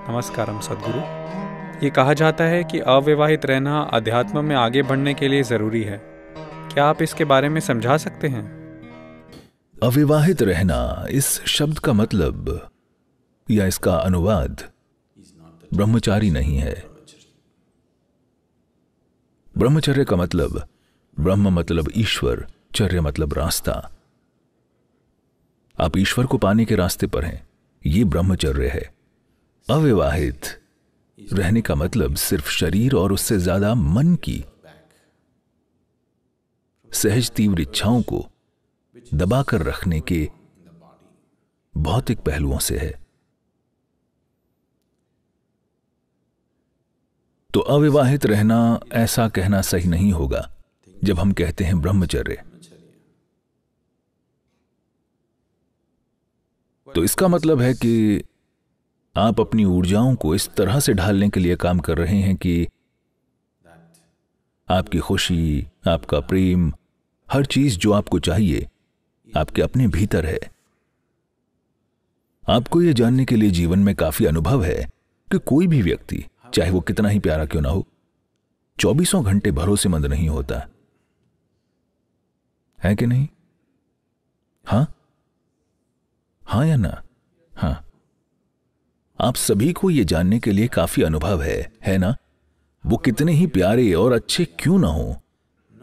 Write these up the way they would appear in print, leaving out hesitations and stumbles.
नमस्कारम सद्गुरु। ये कहा जाता है कि अविवाहित रहना अध्यात्म में आगे बढ़ने के लिए ज़रूरी है। क्या आप इसके बारे में समझा सकते हैं? अविवाहित रहना, इस शब्द का मतलब या इसका अनुवाद ब्रह्मचारी नहीं है। ब्रह्मचर्य का मतलब, ब्रह्म मतलब ईश्वर, चर्य मतलब रास्ता। आप ईश्वर को पाने के रास्ते पर हैं, ये ब्रह्मचर्य है। अविवाहित रहने का मतलब सिर्फ शरीर और उससे ज्यादा मन की सहज तीव्र इच्छाओं को दबाकर रखने के भौतिक पहलुओं से है। तो अविवाहित रहना ऐसा कहना सही नहीं होगा जब हम कहते हैं ब्रह्मचर्य। तो इसका मतलब है कि आप अपनी ऊर्जाओं को इस तरह से ढालने के लिए काम कर रहे हैं कि आपकी खुशी, आपका प्रेम, हर चीज जो आपको चाहिए आपके अपने भीतर है। आपको यह जानने के लिए जीवन में काफी अनुभव है कि कोई भी व्यक्ति, चाहे वो कितना ही प्यारा क्यों ना हो, 24 घंटे भरोसेमंद नहीं होता है कि नहीं? हां हां या ना? हां, आप सभी को यह जानने के लिए काफी अनुभव है ना? वो कितने ही प्यारे और अच्छे क्यों ना हो,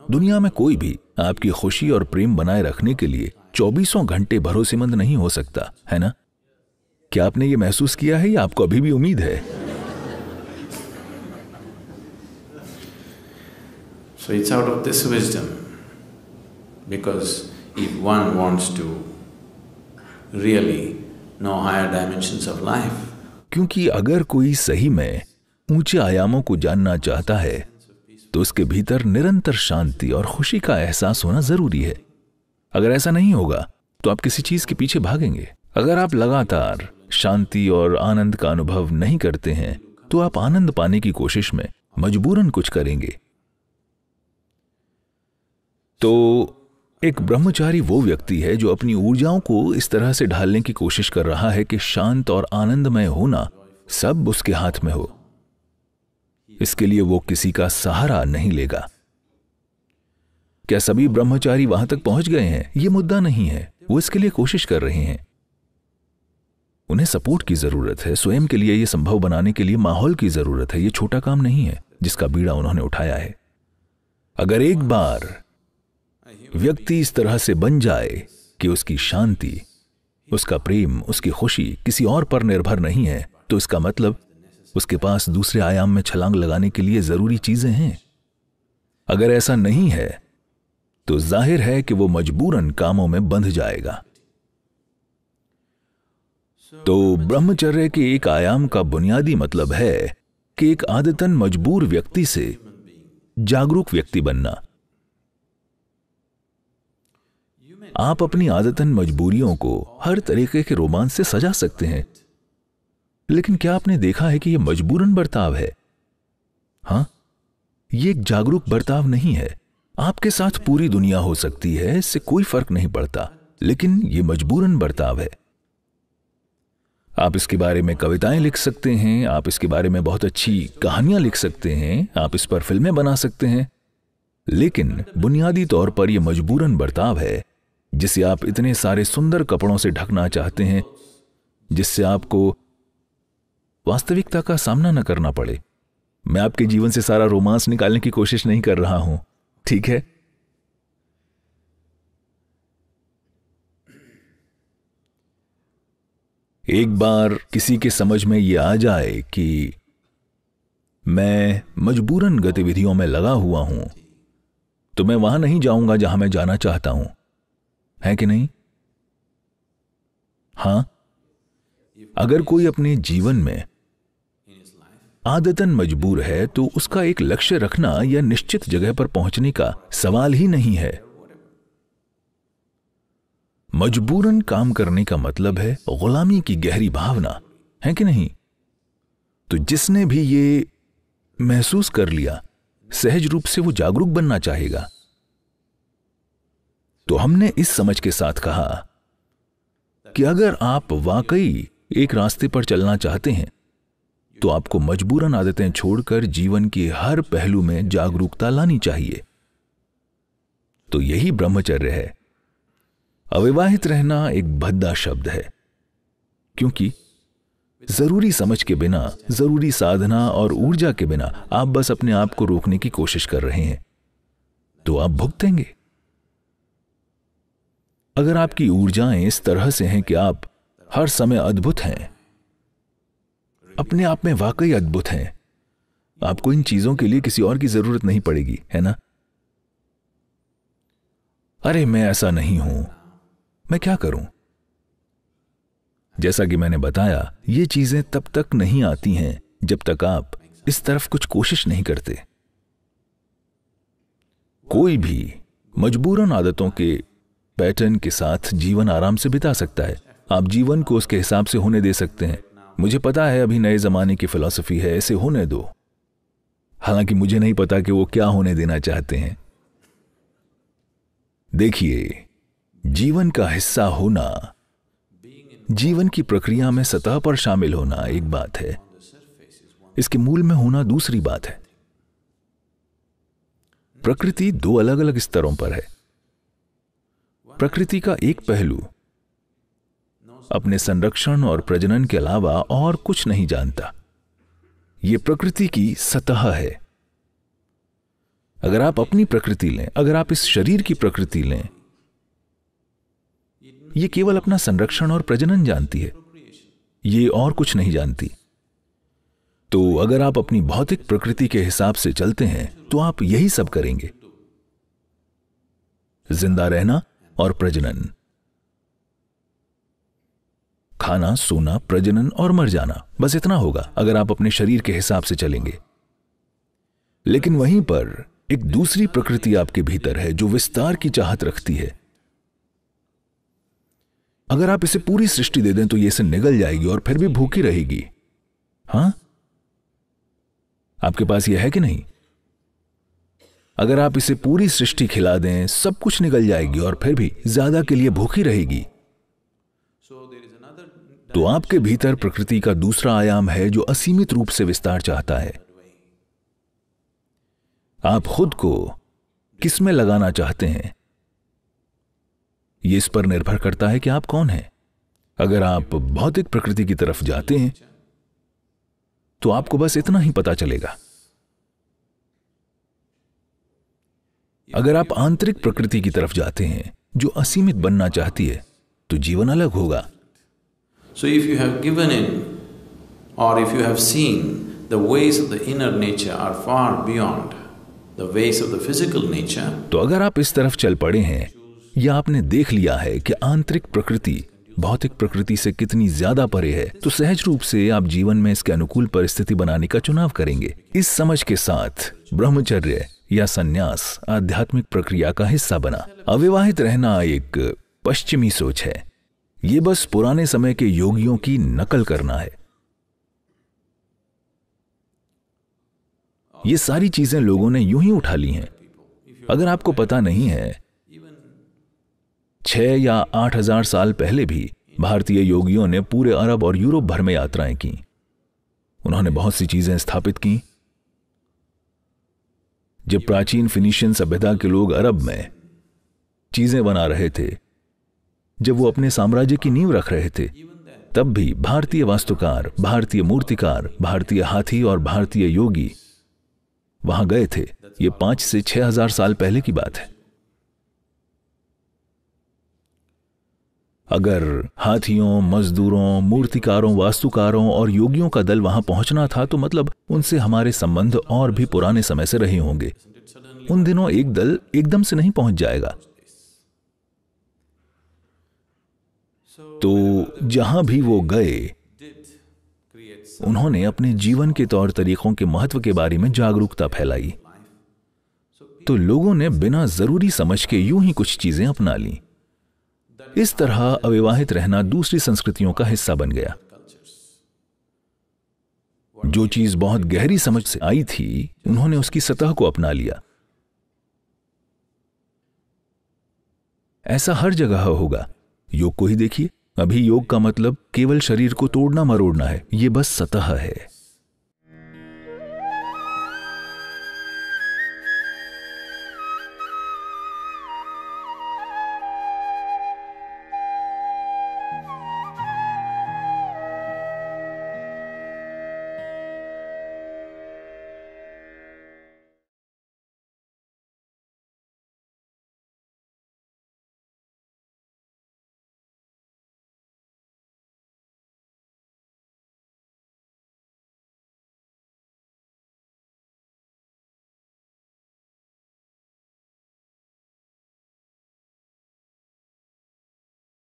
दुनिया में कोई भी आपकी खुशी और प्रेम बनाए रखने के लिए 24 घंटे भरोसेमंद नहीं हो सकता, है ना? क्या आपने ये महसूस किया है या आपको अभी भी उम्मीद है? So it's out of this wisdom, because if one wants to really know higher dimensions of life, क्योंकि अगर कोई सही में ऊंचे आयामों को जानना चाहता है तो उसके भीतर निरंतर शांति और खुशी का एहसास होना जरूरी है। अगर ऐसा नहीं होगा तो आप किसी चीज के पीछे भागेंगे। अगर आप लगातार शांति और आनंद का अनुभव नहीं करते हैं तो आप आनंद पाने की कोशिश में मजबूरन कुछ करेंगे। तो एक ब्रह्मचारी वो व्यक्ति है जो अपनी ऊर्जाओं को इस तरह से ढालने की कोशिश कर रहा है कि शांत और आनंदमय होना सब उसके हाथ में हो। इसके लिए वो किसी का सहारा नहीं लेगा। क्या सभी ब्रह्मचारी वहां तक पहुंच गए हैं? ये मुद्दा नहीं है। वो इसके लिए कोशिश कर रहे हैं। उन्हें सपोर्ट की जरूरत है। स्वयं के लिए यह संभव बनाने के लिए माहौल की जरूरत है। यह छोटा काम नहीं है जिसका बीड़ा उन्होंने उठाया है। अगर एक बार व्यक्ति इस तरह से बन जाए कि उसकी शांति, उसका प्रेम, उसकी खुशी किसी और पर निर्भर नहीं है, तो इसका मतलब उसके पास दूसरे आयाम में छलांग लगाने के लिए जरूरी चीजें हैं। अगर ऐसा नहीं है तो जाहिर है कि वो मजबूरन कामों में बंध जाएगा। तो ब्रह्मचर्य के एक आयाम का बुनियादी मतलब है कि एक आदतन मजबूर व्यक्ति से जागरूक व्यक्ति बनना। आप अपनी आदतन मजबूरियों को हर तरीके के रोमांच से सजा सकते हैं, लेकिन क्या आपने देखा है कि यह मजबूरन बर्ताव है? हां, यह एक जागरूक बर्ताव नहीं है। आपके साथ पूरी दुनिया हो सकती है, इससे कोई फर्क नहीं पड़ता, लेकिन यह मजबूरन बर्ताव है। आप इसके बारे में कविताएं लिख सकते हैं, आप इसके बारे में बहुत अच्छी कहानियां लिख सकते हैं, आप इस पर फिल्में बना सकते हैं, लेकिन बुनियादी तौर पर यह मजबूरन बर्ताव है जिसे आप इतने सारे सुंदर कपड़ों से ढकना चाहते हैं जिससे आपको वास्तविकता का सामना न करना पड़े। मैं आपके जीवन से सारा रोमांस निकालने की कोशिश नहीं कर रहा हूं, ठीक है? एक बार किसी के समझ में यह आ जाए कि मैं मजबूरन गतिविधियों में लगा हुआ हूं, तो मैं वहां नहीं जाऊंगा जहां मैं जाना चाहता हूं, है कि नहीं? हां, अगर कोई अपने जीवन में आदतन मजबूर है तो उसका एक लक्ष्य रखना या निश्चित जगह पर पहुंचने का सवाल ही नहीं है। मजबूरन काम करने का मतलब है गुलामी की गहरी भावना, है कि नहीं? तो जिसने भी ये महसूस कर लिया, सहज रूप से वो जागरूक बनना चाहेगा। तो हमने इस समझ के साथ कहा कि अगर आप वाकई एक रास्ते पर चलना चाहते हैं तो आपको मजबूरन आदतें छोड़कर जीवन के हर पहलू में जागरूकता लानी चाहिए। तो यही ब्रह्मचर्य है। अविवाहित रहना एक भद्दा शब्द है, क्योंकि जरूरी समझ के बिना, जरूरी साधना और ऊर्जा के बिना आप बस अपने आप को रोकने की कोशिश कर रहे हैं, तो आप भुगतेंगे। अगर आपकी ऊर्जाएं इस तरह से हैं कि आप हर समय अद्भुत हैं, अपने आप में वाकई अद्भुत हैं, आपको इन चीजों के लिए किसी और की जरूरत नहीं पड़ेगी, है ना? अरे मैं ऐसा नहीं हूं, मैं क्या करूं? जैसा कि मैंने बताया, ये चीजें तब तक नहीं आती हैं जब तक आप इस तरफ कुछ कोशिश नहीं करते। कोई भी मजबूरन आदतों के पैटर्न के साथ जीवन आराम से बिता सकता है। आप जीवन को उसके हिसाब से होने दे सकते हैं। मुझे पता है अभी नए जमाने की फिलॉसफी है, ऐसे होने दो। हालांकि मुझे नहीं पता कि वो क्या होने देना चाहते हैं। देखिए, जीवन का हिस्सा होना, जीवन की प्रक्रिया में सतह पर शामिल होना एक बात है, इसके मूल में होना दूसरी बात है। प्रकृति दो अलग अलग स्तरों पर है। प्रकृति का एक पहलू अपने संरक्षण और प्रजनन के अलावा और कुछ नहीं जानता। यह प्रकृति की सतह है। अगर आप अपनी प्रकृति लें, अगर आप इस शरीर की प्रकृति लें, यह केवल अपना संरक्षण और प्रजनन जानती है, यह और कुछ नहीं जानती। तो अगर आप अपनी भौतिक प्रकृति के हिसाब से चलते हैं तो आप यही सब करेंगे, जिंदा रहना और प्रजनन, खाना, सोना, प्रजनन और मर जाना, बस इतना होगा अगर आप अपने शरीर के हिसाब से चलेंगे। लेकिन वहीं पर एक दूसरी प्रकृति आपके भीतर है जो विस्तार की चाहत रखती है। अगर आप इसे पूरी सृष्टि दे दें तो ये इसे निगल जाएगी और फिर भी भूखी रहेगी। हां, आपके पास यह है कि नहीं? अगर आप इसे पूरी सृष्टि खिला दें, सब कुछ निगल जाएगी और फिर भी ज्यादा के लिए भूखी रहेगी। तो आपके भीतर प्रकृति का दूसरा आयाम है जो असीमित रूप से विस्तार चाहता है। आप खुद को किस में लगाना चाहते हैं, यह इस पर निर्भर करता है कि आप कौन हैं। अगर आप भौतिक प्रकृति की तरफ जाते हैं तो आपको बस इतना ही पता चलेगा। अगर आप आंतरिक प्रकृति की तरफ जाते हैं जो असीमित बनना चाहती है, तो जीवन अलग होगा। So if you have given in, or if you have seen, the ways of the inner nature are far beyond the ways of the physical nature. तो अगर आप इस तरफ चल पड़े हैं या आपने देख लिया है कि आंतरिक प्रकृति भौतिक प्रकृति से कितनी ज्यादा परे है, तो सहज रूप से आप जीवन में इसके अनुकूल परिस्थिति बनाने का चुनाव करेंगे। इस समझ के साथ ब्रह्मचर्य या संन्यास आध्यात्मिक प्रक्रिया का हिस्सा बना। अविवाहित रहना एक पश्चिमी सोच है। यह बस पुराने समय के योगियों की नकल करना है। ये सारी चीजें लोगों ने यूं ही उठा ली हैं। अगर आपको पता नहीं है, 6 या 8,000 साल पहले भी भारतीय योगियों ने पूरे अरब और यूरोप भर में यात्राएं की। उन्होंने बहुत सी चीजें स्थापित की। जब प्राचीन फिनीशियन सभ्यता के लोग अरब में चीजें बना रहे थे, जब वो अपने साम्राज्य की नींव रख रहे थे, तब भी भारतीय वास्तुकार, भारतीय मूर्तिकार, भारतीय हाथी और भारतीय योगी वहां गए थे। ये 5 से 6,000 साल पहले की बात है। अगर हाथियों, मजदूरों, मूर्तिकारों, वास्तुकारों और योगियों का दल वहां पहुंचना था, तो मतलब उनसे हमारे संबंध और भी पुराने समय से रहे होंगे। उन दिनों एक दल एकदम से नहीं पहुंच जाएगा। तो जहां भी वो गए, उन्होंने अपने जीवन के तौर तरीकों के महत्व के बारे में जागरूकता फैलाई। तो लोगों ने बिना जरूरी समझ के यूं ही कुछ चीजें अपना ली। इस तरह अविवाहित रहना दूसरी संस्कृतियों का हिस्सा बन गया। जो चीज बहुत गहरी समझ से आई थी, उन्होंने उसकी सतह को अपना लिया। ऐसा हर जगह होगा। योग को ही देखिए। अभी योग का मतलब केवल शरीर को तोड़ना मरोड़ना है। यह बस सतह है।